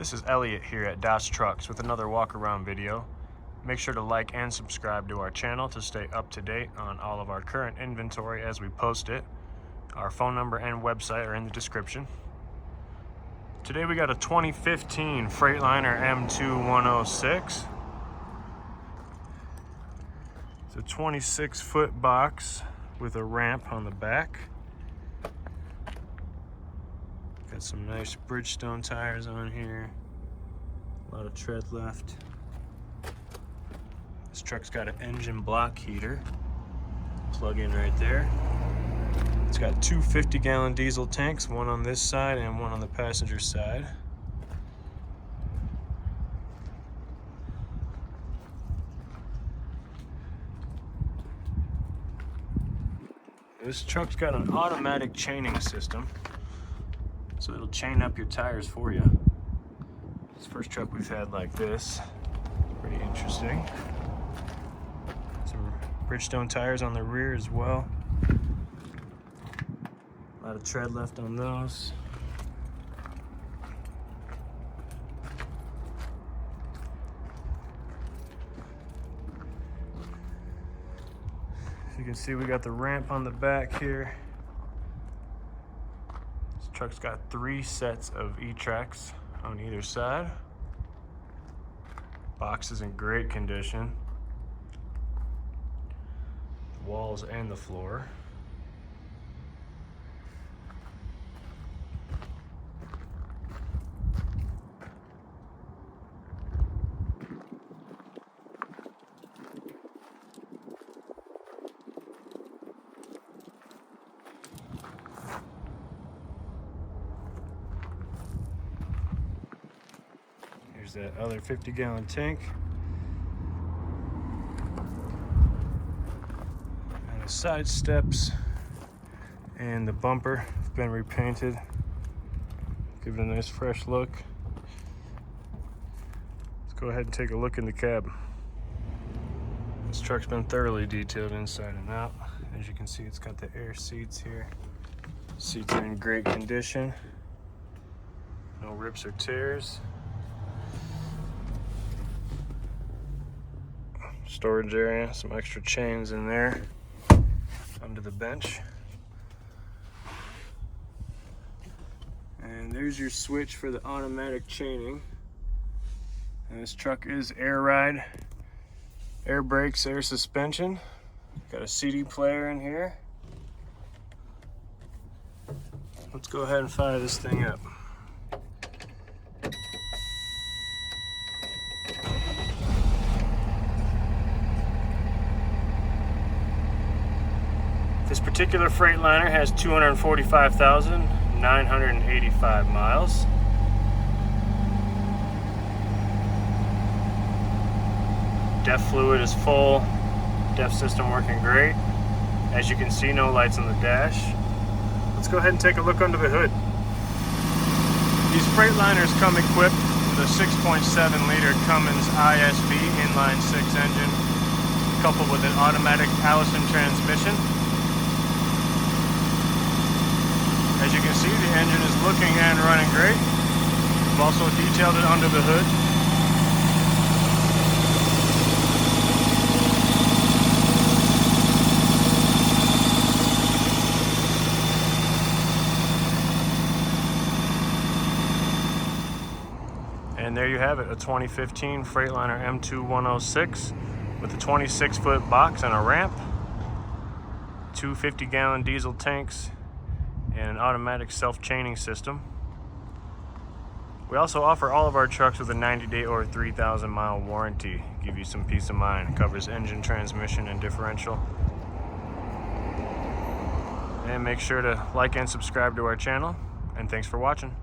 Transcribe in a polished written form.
This is Elliot here at Dodge Trucks with another walk around video. Make sure to like and subscribe to our channel to stay up to date on all of our current inventory as we post it. Our phone number and website are in the description. Today we got a 2015 Freightliner M2 106. It's a 26-foot box with a ramp on the back. Got some nice Bridgestone tires on here. A lot of tread left. This truck's got an engine block heater. Plug in right there. It's got two 50-gallon diesel tanks, one on this side and one on the passenger side. This truck's got an automatic chaining system, so it'll chain up your tires for you. This first truck we've had like this. Pretty interesting. Some Bridgestone tires on the rear as well. A lot of tread left on those. As you can see, we got the ramp on the back here. This truck's got 3 sets of E-tracks on either side. Box is in great condition. The walls and the floor. Here's that other 50-gallon tank. And the side steps and the bumper have been repainted. Give it a nice fresh look. Let's go ahead and take a look in the cab. This truck's been thoroughly detailed inside and out. As you can see, it's got the air seats here. Seats are in great condition. No rips or tears. Storage area, some extra chains in there under the bench. And there's your switch for the automatic chaining. And this truck is air ride, air brakes, air suspension. Got a CD player in here. Let's go ahead and fire this thing up. This particular Freightliner has 245,985 miles. DEF fluid is full, DEF system working great. As you can see, no lights on the dash. Let's go ahead and take a look under the hood. These Freightliners come equipped with a 6.7-liter Cummins ISB inline-6 engine, coupled with an automatic Allison transmission. As you can see, the engine is looking and running great. We've also detailed it under the hood. And there you have it, a 2015 Freightliner M2 106 with a 26-foot box and a ramp, 2 50-gallon diesel tanks, and an automatic self-chaining system. We also offer all of our trucks with a 90-day or 3,000-mile warranty. Give you some peace of mind. It covers engine, transmission, and differential. And make sure to like and subscribe to our channel. And thanks for watching.